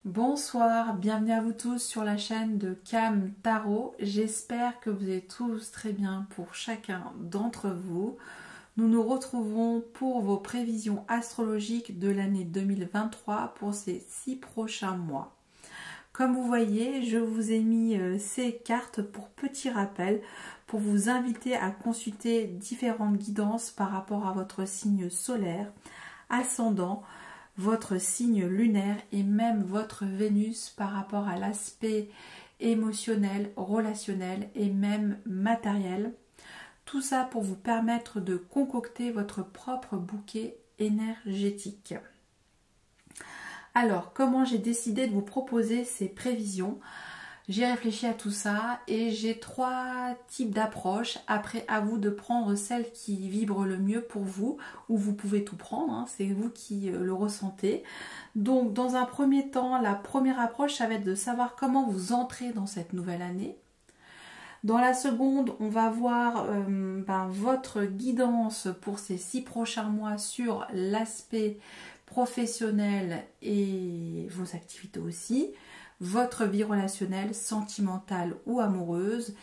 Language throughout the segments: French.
Bonsoir, bienvenue à vous tous sur la chaîne de Cam Tarot. J'espère que vous êtes tous très bien pour chacun d'entre vous. Nous nous retrouvons pour vos prévisions astrologiques de l'année 2023 pour ces 6 prochains mois. Comme vous voyez, je vous ai mis ces cartes pour petit rappel, pour vous inviter à consulter différentes guidances par rapport à votre signe solaire, ascendant, votre signe lunaire et même votre Vénus par rapport à l'aspect émotionnel, relationnel et même matériel. Tout ça pour vous permettre de concocter votre propre bouquet énergétique. Alors, comment j'ai décidé de vous proposer ces prévisions ? J'ai réfléchi à tout ça et j'ai 3 types d'approches. Après, à vous de prendre celle qui vibre le mieux pour vous, ou vous pouvez tout prendre, hein, c'est vous qui le ressentez. Donc, dans un premier temps, la première approche, ça va être de savoir comment vous entrez dans cette nouvelle année. Dans la seconde, on va voir votre guidance pour ces 6 prochains mois sur l'aspect professionnel et vos activités aussi, votre vie relationnelle, sentimentale ou amoureuse,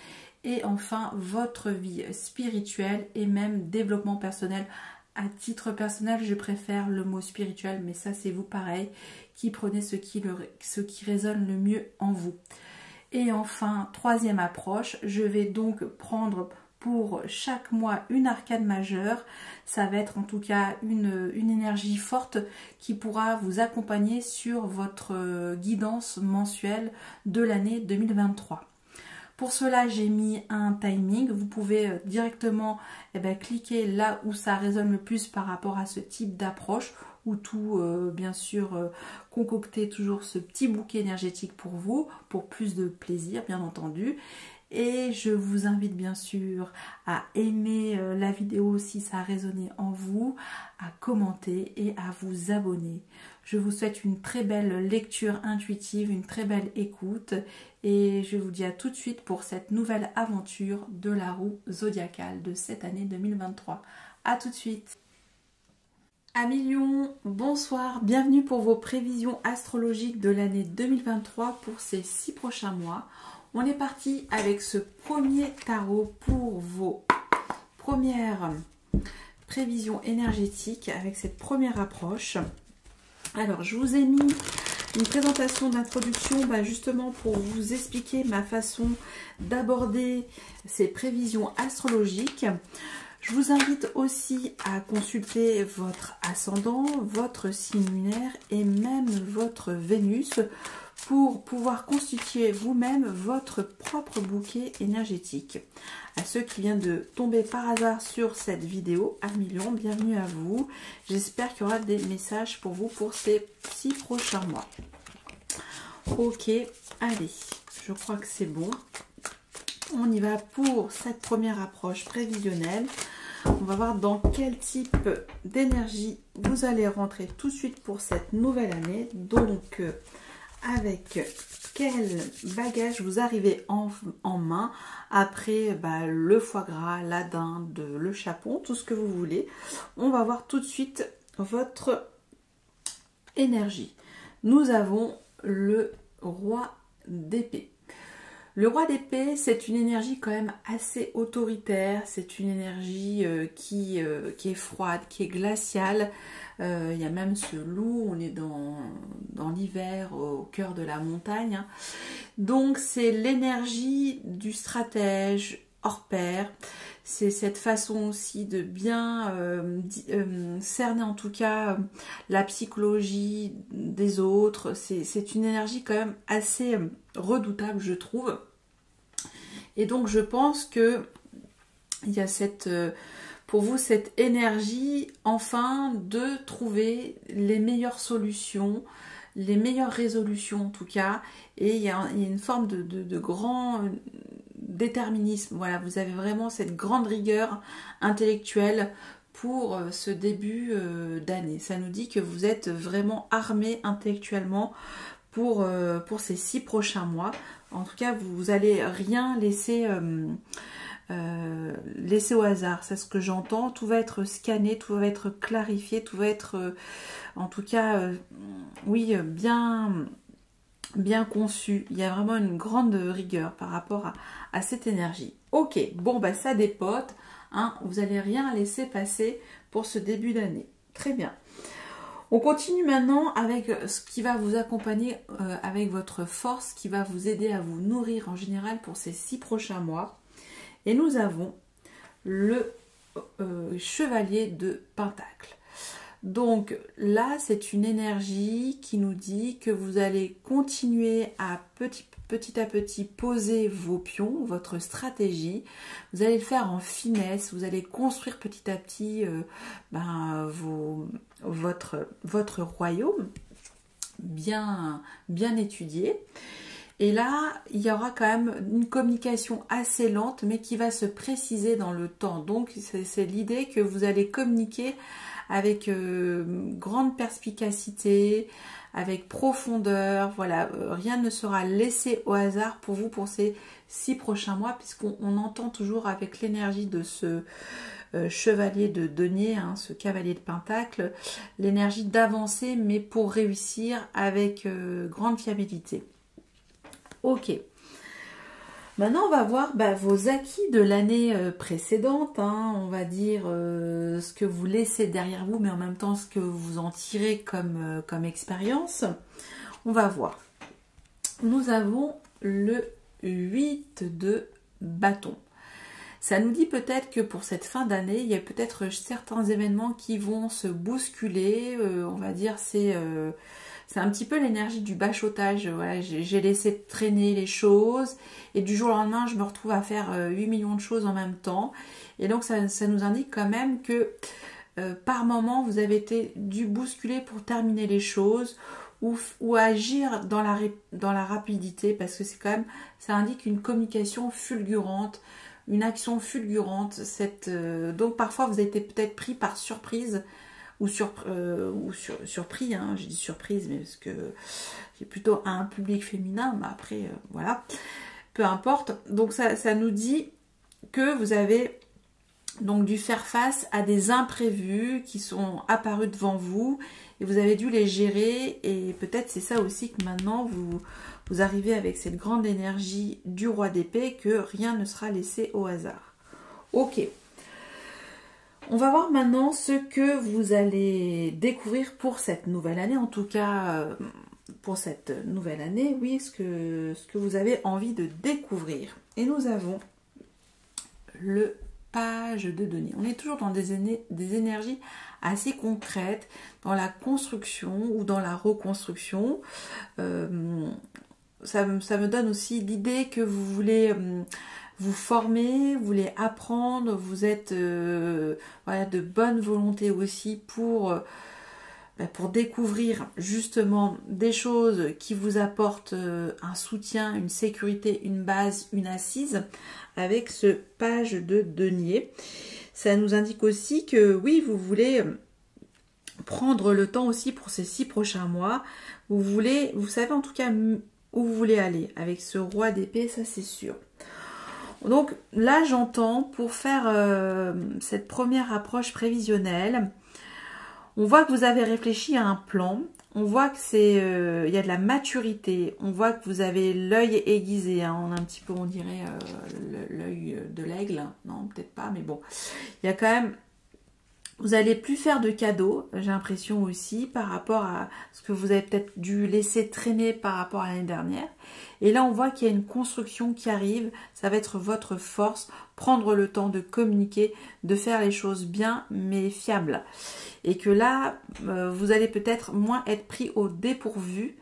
et enfin votre vie spirituelle et même développement personnel. À titre personnel, je préfère le mot spirituel, mais ça c'est vous pareil, qui prenez ce qui résonne le mieux en vous. Et enfin, troisième approche, je vais donc prendre pour chaque mois une arcane majeure. Ça va être en tout cas une énergie forte qui pourra vous accompagner sur votre guidance mensuelle de l'année 2023. Pour cela, j'ai mis un timing. Vous pouvez directement cliquer là où ça résonne le plus par rapport à ce type d'approche, ou tout, bien sûr, concocter toujours ce petit bouquet énergétique pour vous, pour plus de plaisir, bien entendu. Et je vous invite bien sûr à aimer la vidéo si ça a résonné en vous, à commenter et à vous abonner. Je vous souhaite une très belle lecture intuitive, une très belle écoute et je vous dis à tout de suite pour cette nouvelle aventure de la roue zodiacale de cette année 2023. A tout de suite. Amis Lion, bonsoir, bienvenue pour vos prévisions astrologiques de l'année 2023 pour ces 6 prochains mois. On est parti avec ce premier tarot pour vos premières prévisions énergétiques avec cette première approche. Alors, je vous ai mis une présentation d'introduction justement pour vous expliquer ma façon d'aborder ces prévisions astrologiques. Je vous invite aussi à consulter votre ascendant, votre signe lunaire et même votre Vénus pour pouvoir constituer vous-même votre propre bouquet énergétique. À ceux qui viennent de tomber par hasard sur cette vidéo, amis Lion, bienvenue à vous. J'espère qu'il y aura des messages pour vous pour ces 6 prochains mois. Ok, allez, je crois que c'est bon. On y va pour cette première approche prévisionnelle. On va voir dans quel type d'énergie vous allez rentrer tout de suite pour cette nouvelle année. Donc, avec quel bagage vous arrivez en main après le foie gras, la dinde, le chapon, tout ce que vous voulez. On va voir tout de suite votre énergie. Nous avons le roi d'épée. Le roi d'épée, c'est une énergie quand même assez autoritaire, c'est une énergie qui est froide, qui est glaciale. Il y a même ce loup, on est dans l'hiver, au cœur de la montagne. Hein. Donc c'est l'énergie du stratège hors pair. C'est cette façon aussi de bien cerner en tout cas la psychologie des autres. C'est une énergie quand même assez redoutable, je trouve. Et donc je pense que il y a pour vous cette énergie enfin de trouver les meilleures solutions, les meilleures résolutions en tout cas. Et il y a une forme de grand déterminisme. Voilà, vous avez vraiment cette grande rigueur intellectuelle pour ce début d'année. Ça nous dit que vous êtes vraiment armé intellectuellement pour ces 6 prochains mois. En tout cas, vous n'allez rien laisser au hasard. C'est ce que j'entends. Tout va être scanné, tout va être clarifié, tout va être, en tout cas, oui, bien bien conçu. Il y a vraiment une grande rigueur par rapport à cette énergie. Ok, bon, bah ça dépote. Hein, vous n'allez rien laisser passer pour ce début d'année. Très bien. On continue maintenant avec ce qui va vous accompagner avec votre force, qui va vous aider à vous nourrir en général pour ces 6 prochains mois. Et nous avons le chevalier de Pentacle. Donc là, c'est une énergie qui nous dit que vous allez continuer à petit à petit poser vos pions, votre stratégie. Vous allez le faire en finesse, vous allez construire petit à petit votre royaume bien étudié. Et là, il y aura quand même une communication assez lente, mais qui va se préciser dans le temps. Donc, c'est l'idée que vous allez communiquer avec grande perspicacité, avec profondeur. Voilà, rien ne sera laissé au hasard pour vous pour ces 6 prochains mois, puisqu'on entend toujours avec l'énergie de ce chevalier de denier, hein, ce cavalier de pentacle, l'énergie d'avancer, mais pour réussir avec grande fiabilité. Ok. Maintenant, on va voir vos acquis de l'année précédente. Hein, on va dire ce que vous laissez derrière vous, mais en même temps ce que vous en tirez comme expérience. On va voir. Nous avons le 8 de bâton. Ça nous dit peut-être que pour cette fin d'année, il y a peut-être certains événements qui vont se bousculer. On va dire c'est un petit peu l'énergie du bachotage. Voilà, j'ai laissé traîner les choses et du jour au lendemain, je me retrouve à faire 8 millions de choses en même temps. Et donc, ça nous indique quand même que par moment, vous avez été dû bousculer pour terminer les choses ou agir dans la rapidité, parce que c'est quand même, ça indique une communication fulgurante, une action fulgurante. Donc, parfois, vous avez été peut-être pris par surprise ou surpris, hein, j'ai dit surprise, mais parce que j'ai plutôt un public féminin, mais après, voilà, peu importe. Donc ça nous dit que vous avez donc dû faire face à des imprévus qui sont apparus devant vous, et vous avez dû les gérer, et peut-être c'est ça aussi que maintenant vous arrivez avec cette grande énergie du roi d'épée, que rien ne sera laissé au hasard. Ok. On va voir maintenant ce que vous allez découvrir pour cette nouvelle année, en tout cas pour cette nouvelle année, oui, ce que vous avez envie de découvrir. Et nous avons le page de denier. On est toujours dans des énergies assez concrètes, dans la construction ou dans la reconstruction. Ça me donne aussi l'idée que vous voulez vous former, vous voulez apprendre, vous êtes voilà, de bonne volonté aussi pour découvrir justement des choses qui vous apportent un soutien, une sécurité, une base, une assise avec ce page de denier. Ça nous indique aussi que oui, vous voulez prendre le temps aussi pour ces 6 prochains mois. Vous savez en tout cas où vous voulez aller avec ce roi d'épée, ça c'est sûr. Donc là, j'entends, pour faire cette première approche prévisionnelle, on voit que vous avez réfléchi à un plan, on voit que il y a de la maturité, on voit que vous avez l'œil aiguisé, hein, on a un petit peu, on dirait, l'œil de l'aigle, non, peut-être pas, mais bon, il y a quand même... Vous n'allez plus faire de cadeaux, j'ai l'impression aussi, par rapport à ce que vous avez peut-être dû laisser traîner par rapport à l'année dernière. Et là, on voit qu'il y a une construction qui arrive, ça va être votre force, prendre le temps de communiquer, de faire les choses bien, mais fiables. Et que là, vous allez peut-être moins être pris au dépourvu,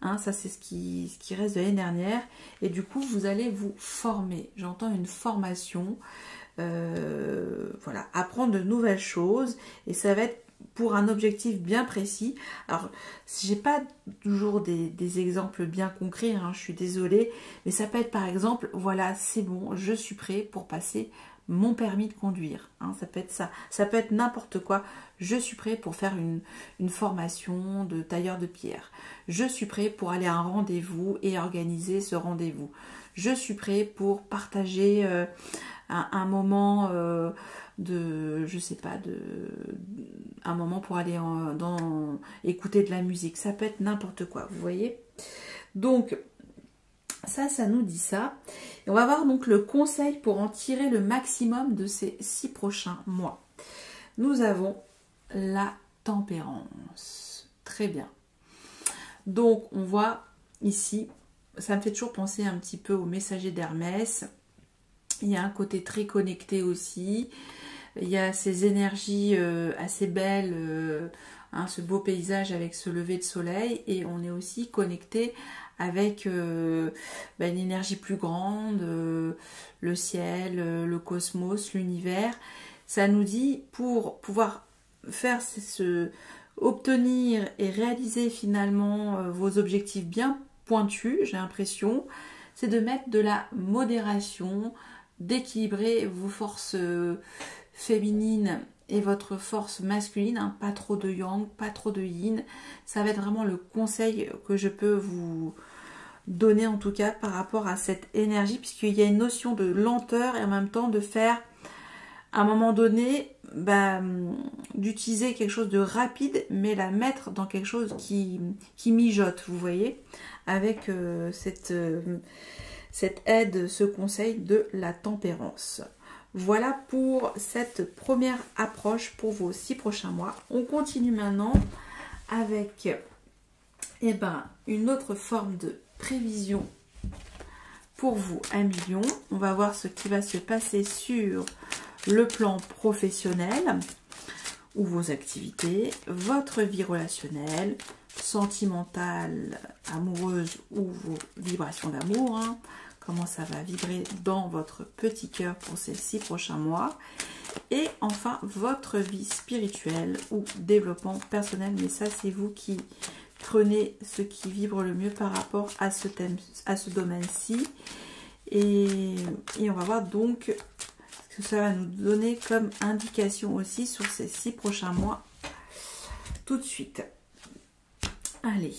hein, ça c'est ce qui reste de l'année dernière. Et du coup, vous allez vous former. J'entends une formation. Voilà, apprendre de nouvelles choses, et ça va être pour un objectif bien précis. Alors, j'ai pas toujours des exemples bien concrets, hein, je suis désolée, mais ça peut être par exemple, voilà, c'est bon, je suis prêt pour passer mon permis de conduire, hein, ça peut être ça, ça peut être n'importe quoi. Je suis prêt pour faire une formation de tailleur de pierre, je suis prêt pour aller à un rendez-vous et organiser ce rendez-vous, je suis prêt pour partager un moment je sais pas, un moment pour aller écouter de la musique. Ça peut être n'importe quoi, vous voyez. Donc, ça nous dit ça. Et on va voir donc le conseil pour en tirer le maximum de ces 6 prochains mois. Nous avons la tempérance. Très bien. Donc, on voit ici, ça me fait toujours penser un petit peu au messager d'Hermès. Il y a un côté très connecté aussi. Il y a ces énergies assez belles, ce beau paysage avec ce lever de soleil. Et on est aussi connecté avec une énergie plus grande, le ciel, le cosmos, l'univers. Ça nous dit, pour pouvoir faire obtenir et réaliser finalement vos objectifs bien pointus, j'ai l'impression, c'est de mettre de la modération, d'équilibrer vos forces féminines et votre force masculine, hein, pas trop de yang, pas trop de yin. Ça va être vraiment le conseil que je peux vous donner en tout cas par rapport à cette énergie, puisqu'il y a une notion de lenteur et en même temps de faire à un moment donné d'utiliser quelque chose de rapide mais la mettre dans quelque chose qui mijote, vous voyez, avec cette aide, ce conseil de la tempérance. Voilà pour cette première approche pour vos 6 prochains mois. On continue maintenant avec une autre forme de prévision pour vous, un million. On va voir ce qui va se passer sur le plan professionnel ou vos activités, votre vie relationnelle, sentimentale, amoureuse ou vos vibrations d'amour, hein. Comment ça va vibrer dans votre petit cœur pour ces 6 prochains mois. Et enfin, votre vie spirituelle ou développement personnel. Mais ça, c'est vous qui prenez ce qui vibre le mieux par rapport à ce thème, à ce domaine-ci. Et on va voir donc ce que ça va nous donner comme indication aussi sur ces 6 prochains mois. Tout de suite. Allez.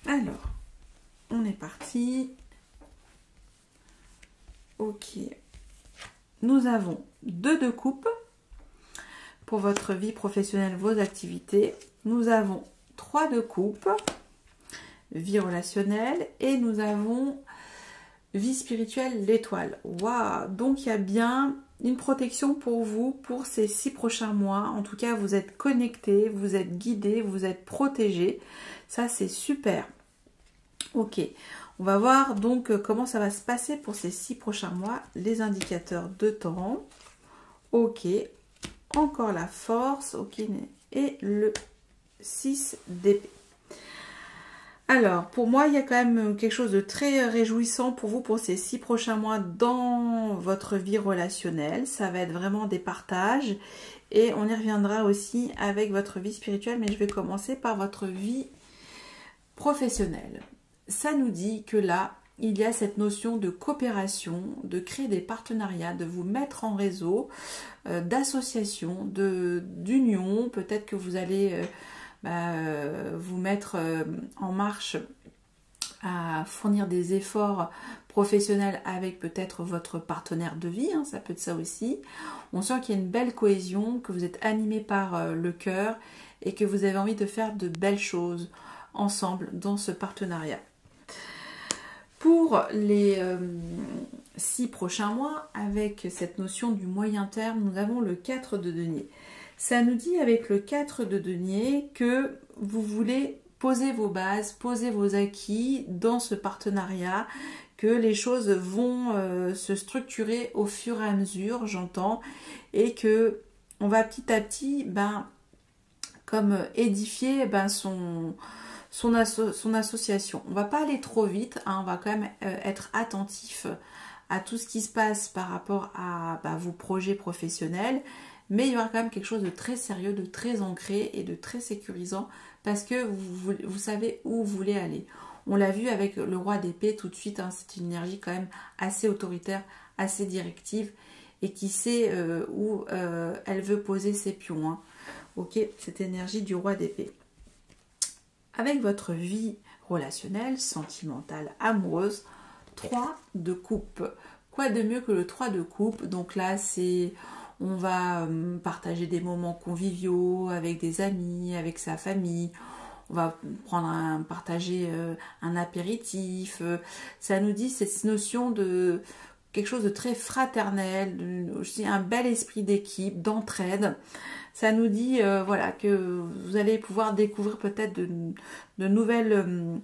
Alors, on est parti. Ok. Nous avons 2 de coupe pour votre vie professionnelle, vos activités. Nous avons 3 de coupe, vie relationnelle. Et nous avons vie spirituelle, l'étoile. Waouh! Donc, il y a bien une protection pour vous pour ces 6 prochains mois. En tout cas, vous êtes connectés, vous êtes guidés, vous êtes protégés. Ça, c'est super. Ok, on va voir donc comment ça va se passer pour ces 6 prochains mois, les indicateurs de temps. Ok, encore la force, ok, et le 6 d'épée. Alors, pour moi, il y a quand même quelque chose de très réjouissant pour vous pour ces 6 prochains mois dans votre vie relationnelle. Ça va être vraiment des partages et on y reviendra aussi avec votre vie spirituelle, mais je vais commencer par votre vie professionnelle. Ça nous dit que là, il y a cette notion de coopération, de créer des partenariats, de vous mettre en réseau, d'association, d'union. Peut-être que vous allez vous mettre en marche à fournir des efforts professionnels avec peut-être votre partenaire de vie, hein, ça peut être ça aussi. On sent qu'il y a une belle cohésion, que vous êtes animé par le cœur et que vous avez envie de faire de belles choses ensemble dans ce partenariat. Pour les 6 prochains mois, avec cette notion du moyen terme, nous avons le 4 de denier. Ça nous dit avec le 4 de denier que vous voulez poser vos bases, poser vos acquis dans ce partenariat, que les choses vont se structurer au fur et à mesure, j'entends, et que on va petit à petit, comme édifier son association. On va pas aller trop vite, hein, on va quand même être attentif à tout ce qui se passe par rapport à vos projets professionnels, mais il y aura quand même quelque chose de très sérieux, de très ancré et de très sécurisant parce que vous savez où vous voulez aller. On l'a vu avec le roi d'épée tout de suite, hein, c'est une énergie quand même assez autoritaire, assez directive et qui sait où elle veut poser ses pions. Hein. Ok, cette énergie du roi d'épée. Avec votre vie relationnelle, sentimentale, amoureuse, 3 de coupe. Quoi de mieux que le 3 de coupe? Donc là, c'est, On va partager des moments conviviaux avec des amis, avec sa famille. On va partager un apéritif. Ça nous dit cette notion de quelque chose de très fraternel, aussi un bel esprit d'équipe, d'entraide. Ça nous dit voilà, que vous allez pouvoir découvrir peut-être de nouvelles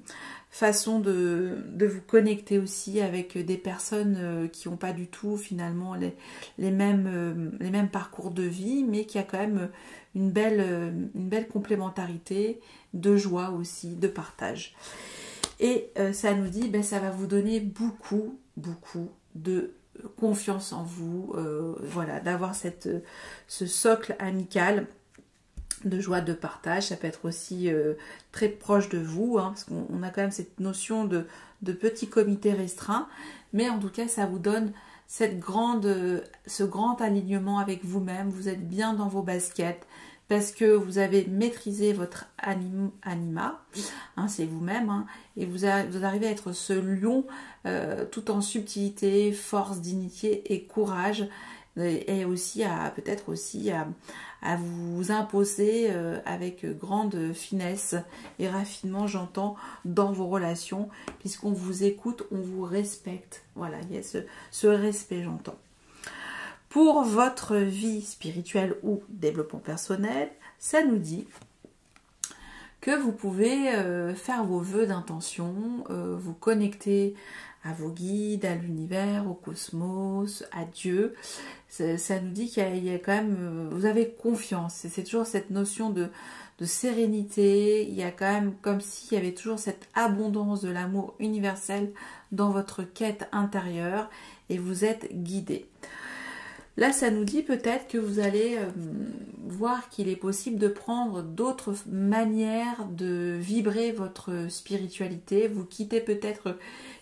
façons de vous connecter aussi avec des personnes qui n'ont pas du tout finalement les mêmes parcours de vie, mais qui a quand même une belle complémentarité, de joie aussi, de partage. Et ça nous dit, ça va vous donner beaucoup de confiance en vous, voilà, d'avoir ce socle amical de joie, de partage. Ça peut être aussi très proche de vous, hein, parce qu'on a quand même cette notion de petit comité restreint, mais en tout cas ça vous donne ce grand alignement avec vous-même. Vous êtes bien dans vos baskets parce que vous avez maîtrisé votre anima, hein, c'est vous-même, hein, et vous arrivez à être ce lion tout en subtilité, force, dignité et courage, et aussi peut-être aussi à vous imposer avec grande finesse et raffinement, j'entends, dans vos relations, puisqu'on vous écoute, on vous respecte. Voilà, il y a ce respect, j'entends. Pour votre vie spirituelle ou développement personnel, ça nous dit que vous pouvez faire vos vœux d'intention, vous connecter à vos guides, à l'univers, au cosmos, à Dieu. Ça nous dit qu'il y a quand même, vous avez confiance. C'est toujours cette notion de sérénité. Il y a quand même comme s'il y avait toujours cette abondance de l'amour universel dans votre quête intérieure et vous êtes guidé. Là, ça nous dit peut-être que vous allez voir qu'il est possible de prendre d'autres manières de vibrer votre spiritualité. Vous quittez peut-être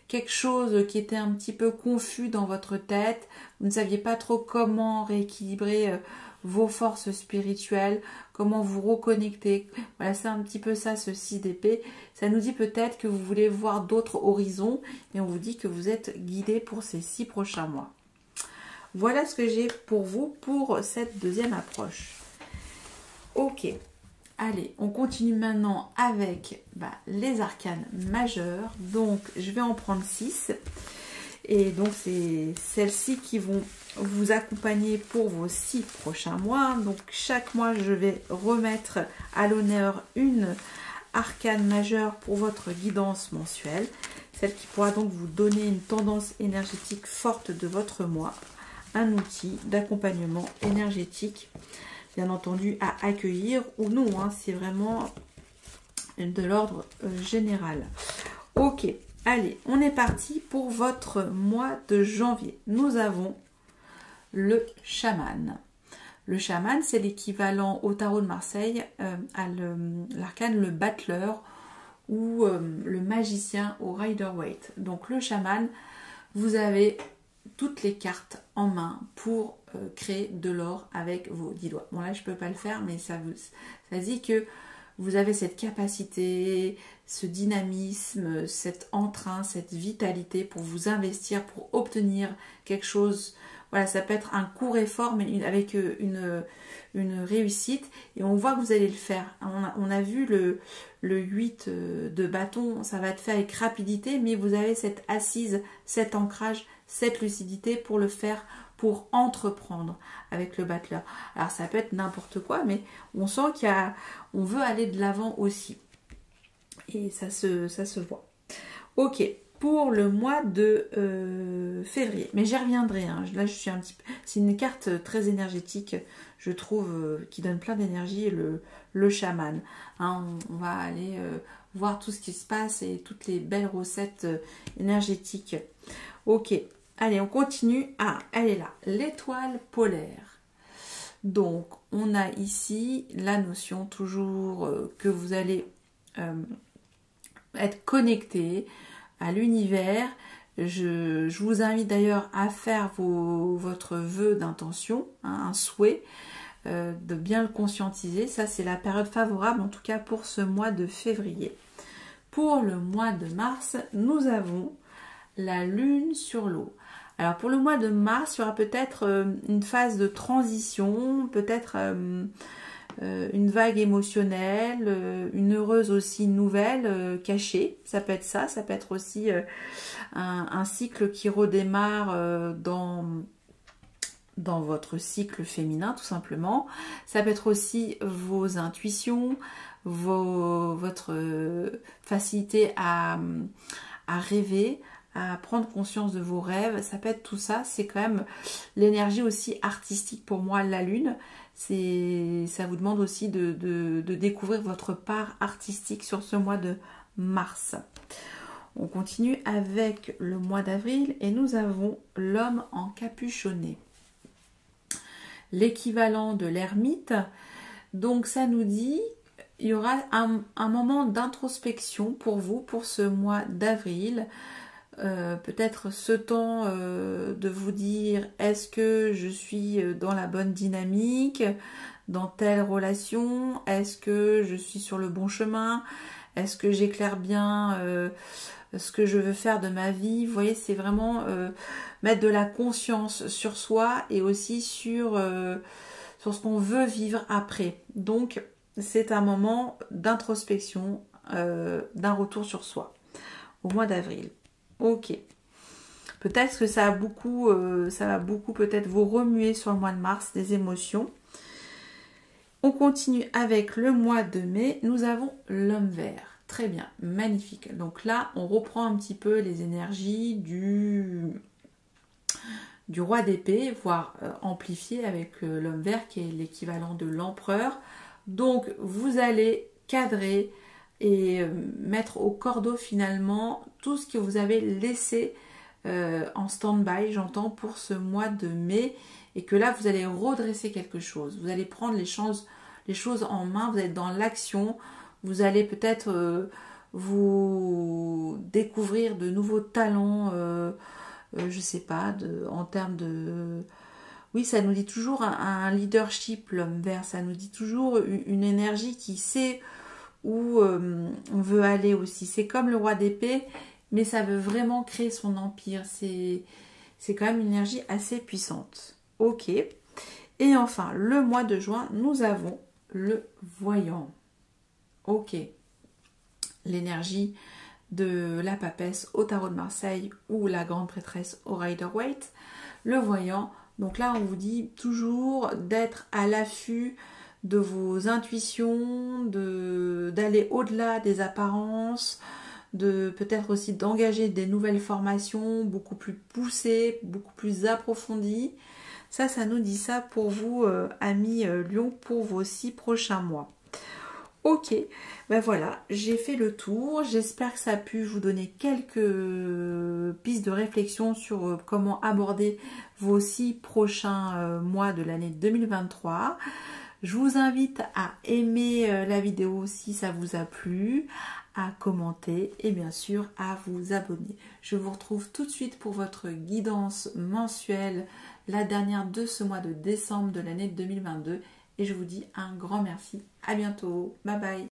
quelque chose qui était un petit peu confus dans votre tête. Vous ne saviez pas trop comment rééquilibrer vos forces spirituelles, comment vous reconnecter. Voilà, c'est un petit peu ça, ce 6 d'épée. Ça nous dit peut-être que vous voulez voir d'autres horizons et on vous dit que vous êtes guidé pour ces 6 prochains mois. Voilà ce que j'ai pour vous pour cette deuxième approche. Ok, allez, on continue maintenant avec les arcanes majeures. Donc, je vais en prendre 6. Et donc, c'est celles-ci qui vont vous accompagner pour vos 6 prochains mois. Donc, chaque mois, je vais remettre à l'honneur une arcane majeure pour votre guidance mensuelle. Celle qui pourra donc vous donner une tendance énergétique forte de votre mois. Un outil d'accompagnement énergétique, bien entendu, à accueillir ou non, hein, c'est vraiment de l'ordre général. Ok, allez, on est parti pour votre mois de janvier. Nous avons le chaman. Le chaman, c'est l'équivalent au tarot de Marseille à l'arcane le battleur ou le magicien au Rider-Waite. Donc le chaman, vous avez toutes les cartes en main pour créer de l'or avec vos 10 doigts. Bon là je peux pas le faire, mais ça dit que vous avez cette capacité, ce dynamisme, cet entrain, cette vitalité pour vous investir, pour obtenir quelque chose. Voilà, ça peut être un court effort, mais avec une réussite. Et on voit que vous allez le faire. On a vu le 8 de bâton, ça va être fait avec rapidité, mais vous avez cette assise, cet ancrage, cette lucidité pour le faire, pour entreprendre avec le battleur. Alors ça peut être n'importe quoi, mais on sent on veut aller de l'avant aussi. Et ça se voit. Ok, pour le mois de février. Mais j'y reviendrai. Hein. Là, je suis un petit peu. C'est une carte très énergétique, je trouve, qui donne plein d'énergie. Le chaman. Hein, on va aller voir tout ce qui se passe et toutes les belles recettes énergétiques. Ok. Allez, on continue. Ah, elle est là. L'étoile polaire. Donc, on a ici la notion toujours que vous allez être connecté à l'univers. Je vous invite d'ailleurs à faire votre vœu d'intention, hein, un souhait, de bien le conscientiser. Ça, c'est la période favorable, en tout cas pour ce mois de février. Pour le mois de mars, nous avons la lune sur l'eau. Alors pour le mois de mars, il y aura peut-être une phase de transition, peut-être une vague émotionnelle, une heureuse aussi nouvelle cachée. Ça peut être ça, ça peut être aussi un cycle qui redémarre dans votre cycle féminin tout simplement. Ça peut être aussi vos intuitions, votre facilité à rêver, à prendre conscience de vos rêves. Ça peut être tout ça. C'est quand même l'énergie aussi artistique pour moi, la lune. Ça vous demande aussi de découvrir votre part artistique sur ce mois de mars. On continue avec le mois d'avril et nous avons l'homme encapuchonné. L'équivalent de l'ermite. Donc ça nous dit, il y aura un moment d'introspection pour vous, pour ce mois d'avril. Peut-être ce temps de vous dire, est-ce que je suis dans la bonne dynamique, dans telle relation, est-ce que je suis sur le bon chemin, est-ce que j'éclaire bien ce que je veux faire de ma vie. Vous voyez, c'est vraiment mettre de la conscience sur soi et aussi sur ce qu'on veut vivre après. Donc, c'est un moment d'introspection, d'un retour sur soi au mois d'avril. Ok. Peut-être que ça va beaucoup peut-être vous remuer sur le mois de mars, des émotions. On continue avec le mois de mai. Nous avons l'homme vert. Très bien, magnifique. Donc là, on reprend un petit peu les énergies du roi d'épée, voire amplifié avec l'homme vert qui est l'équivalent de l'empereur. Donc vous allez cadrer et mettre au cordeau finalement tout ce que vous avez laissé en stand-by, j'entends, pour ce mois de mai, et que là vous allez redresser quelque chose. Vous allez prendre les choses en main, vous êtes dans l'action. Vous allez peut-être vous découvrir de nouveaux talents, je sais pas, en termes de... Oui, ça nous dit toujours un leadership, l'homme vert. Ça nous dit toujours une énergie qui sait où on veut aller aussi. C'est comme le roi d'épée, mais ça veut vraiment créer son empire. C'est quand même une énergie assez puissante. Ok. Et enfin, le mois de juin, nous avons le voyant. Ok, l'énergie de la papesse au tarot de Marseille ou la grande prêtresse au Rider-Waite, le voyant. Donc là, on vous dit toujours d'être à l'affût de vos intuitions, d'aller au-delà des apparences, de peut-être aussi d'engager des nouvelles formations beaucoup plus poussées, beaucoup plus approfondies. Ça nous dit ça pour vous, amis Lion, pour vos 6 prochains mois. Ok, ben voilà, j'ai fait le tour. J'espère que ça a pu vous donner quelques pistes de réflexion sur comment aborder vos 6 prochains mois de l'année 2023. Je vous invite à aimer la vidéo si ça vous a plu, à commenter et bien sûr à vous abonner. Je vous retrouve tout de suite pour votre guidance mensuelle, la dernière de ce mois de décembre de l'année 2022. Et je vous dis un grand merci. À bientôt. Bye bye.